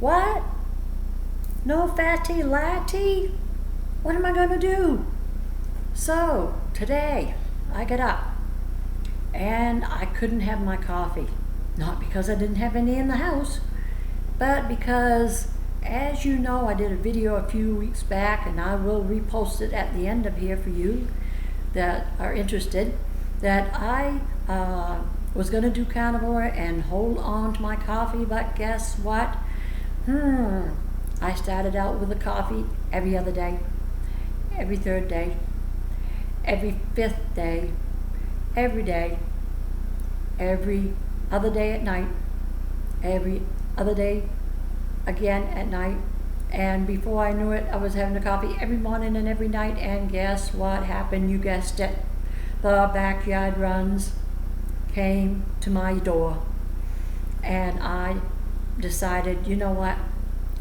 What? No Fatte Latte? What am I gonna do? So today I got up and I couldn't have my coffee. Not because I didn't have any in the house, but because, as you know, I did a video a few weeks back, and I will repost it at the end of here for you that are interested, that I was going to do carnivore and hold on to my coffee, but guess what? I started out with a coffee every other day, every third day, every fifth day, every day, every other day at night, every other day again at night, and before I knew it, I was having a coffee every morning and every night. And guess what happened? You guessed it. The backyard runs came to my door, and I decided, you know what?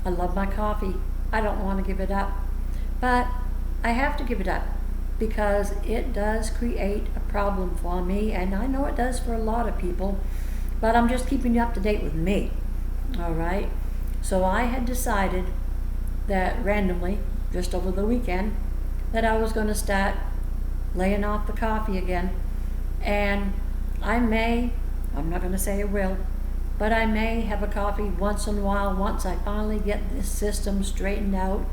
I love my coffee. I don't want to give it up, but I have to give it up because it does create a problem for me, and I know it does for a lot of people, but I'm just keeping you up to date with me. All right? So I had decided that randomly, just over the weekend, that I was going to start laying off the coffee again. And I'm not going to say I will, but I may have a coffee once in a while once I finally get this system straightened out.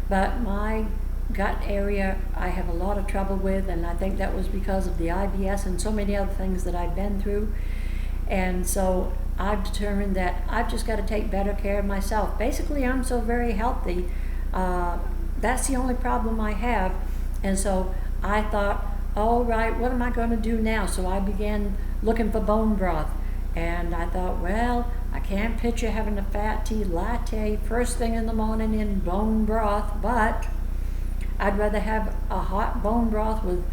But my gut area I have a lot of trouble with, and I think that was because of the IBS and so many other things that I've been through. And so I've determined that I've just got to take better care of myself. Basically, I'm so very healthy. That's the only problem I have. And so I thought, all right, what am I going to do now? So I began looking for bone broth. And I thought, well, I can't picture having a Fatte Latte first thing in the morning in bone broth, but I'd rather have a hot bone broth with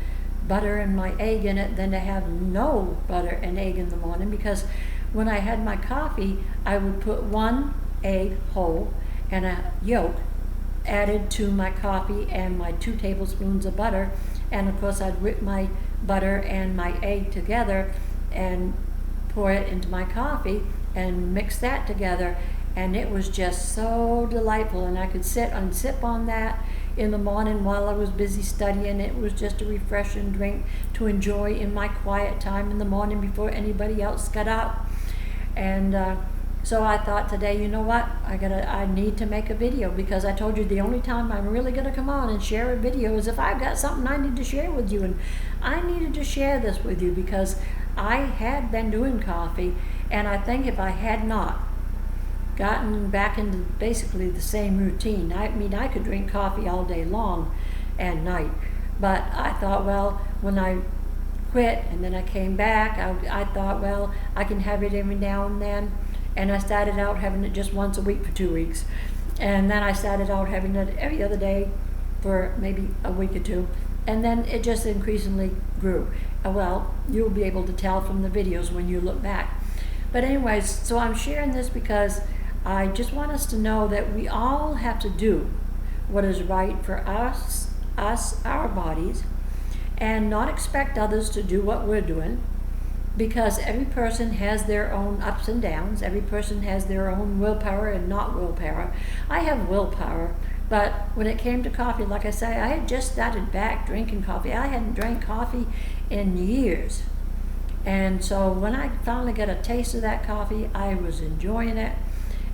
butter and my egg in it than to have no butter and egg in the morning, because when I had my coffee, I would put one egg whole and a yolk added to my coffee and my 2 tablespoons of butter, and of course I'd whip my butter and my egg together and pour it into my coffee and mix that together, and it was just so delightful. And I could sit and sip on that in the morning while I was busy studying. It was just a refreshing drink to enjoy in my quiet time in the morning before anybody else got up. And so I thought today, you know what, I need to make a video, because I told you the only time I'm really going to come on and share a video is if I've got something I need to share with you. And I needed to share this with you because I had been doing coffee, and I think if I had not gotten back into basically the same routine, I mean, I could drink coffee all day long and night, but I thought, well, when I quit and then I came back, I thought, well, I can have it every now and then. And I started out having it just once a week for 2 weeks, and then I started out having it every other day for maybe a week or two, and then it just increasingly grew. Well, you'll be able to tell from the videos when you look back. But anyways, so I'm sharing this because I just want us to know that we all have to do what is right for us, our bodies, and not expect others to do what we're doing, because every person has their own ups and downs. Every person has their own willpower and not willpower. I have willpower, but when it came to coffee, like I say, I had just started back drinking coffee. I hadn't drank coffee in years. And so when I finally got a taste of that coffee, I was enjoying it.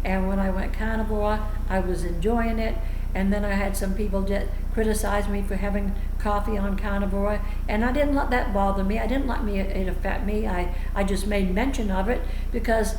And when I went carnivore, I was enjoying it. And then I had some people that criticized me for having coffee on carnivore, and I didn't let that bother me. I didn't let it affect me. I just made mention of it because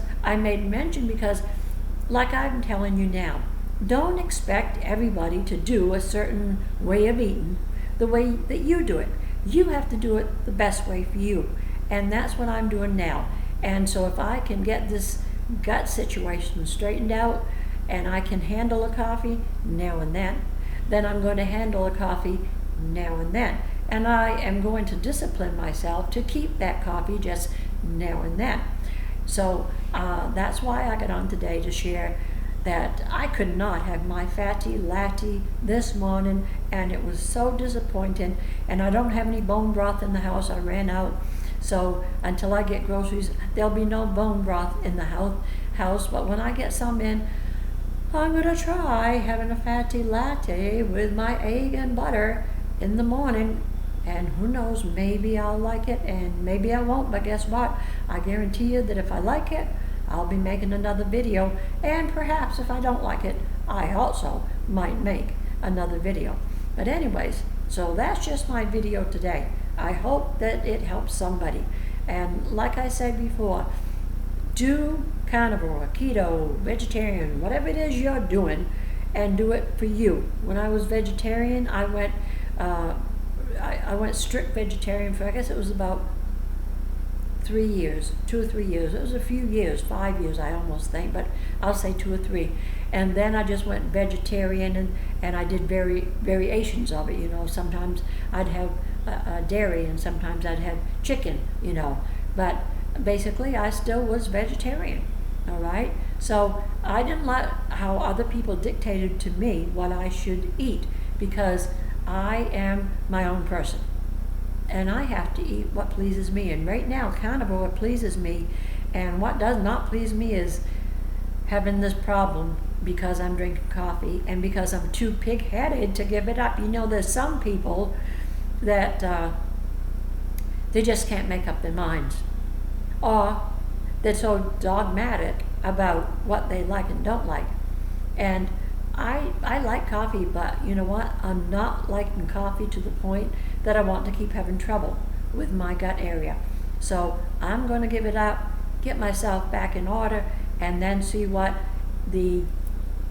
like I'm telling you now, don't expect everybody to do a certain way of eating the way that you do it. You have to do it the best way for you. And that's what I'm doing now. And so if I can get this gut situation straightened out, and I can handle a coffee now and then I'm going to handle a coffee now and then. And I am going to discipline myself to keep that coffee just now and then. So that's why I got on today to share that I could not have my Fatte Latte this morning, and it was so disappointing. And I don't have any bone broth in the house. I ran out. So until I get groceries, there'll be no bone broth in the house. But when I get some in, I'm gonna try having a Fatte Latte with my egg and butter in the morning, and who knows, maybe I'll like it and maybe I won't, but guess what? I guarantee you that if I like it, I'll be making another video, and perhaps if I don't like it, I also might make another video. But anyways, so that's just my video today. I hope that it helps somebody. And like I said before, do carnivore, keto, vegetarian, whatever it is you're doing, and do it for you. When I was vegetarian, I went strict vegetarian for, I guess it was about 3 years, 2 or 3 years. It was a few years, 5 years I almost think, but I'll say 2 or 3. And then I just went vegetarian, and I did variations of it. Sometimes I'd have dairy, and sometimes I'd have chicken, but basically I still was vegetarian. All right, so I didn't let how other people dictated to me what I should eat, because I am my own person and I have to eat what pleases me. And right now carnivore pleases me, and what does not please me is having this problem because I'm drinking coffee and because I'm too pig-headed to give it up. There's some people that they just can't make up their minds, or they're so dogmatic about what they like and don't like. And I like coffee, but you know what? I'm not liking coffee to the point that I want to keep having trouble with my gut area. So I'm going to give it up, get myself back in order, and then see what the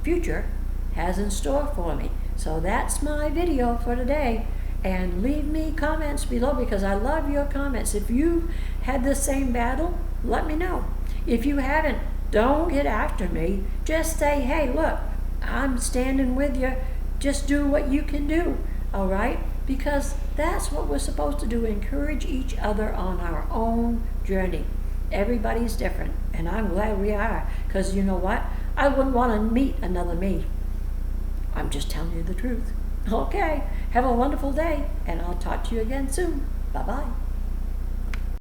future has in store for me. So that's my video for today. And leave me comments below, because I love your comments. If you've had the same battle, let me know. If you haven't, don't get after me. Just say, hey, look, I'm standing with you. Just do what you can do, all right? Because that's what we're supposed to do, encourage each other on our own journey. Everybody's different, and I'm glad we are, because you know what? I wouldn't want to meet another me. I'm just telling you the truth. Okay, have a wonderful day, and I'll talk to you again soon. Bye-bye.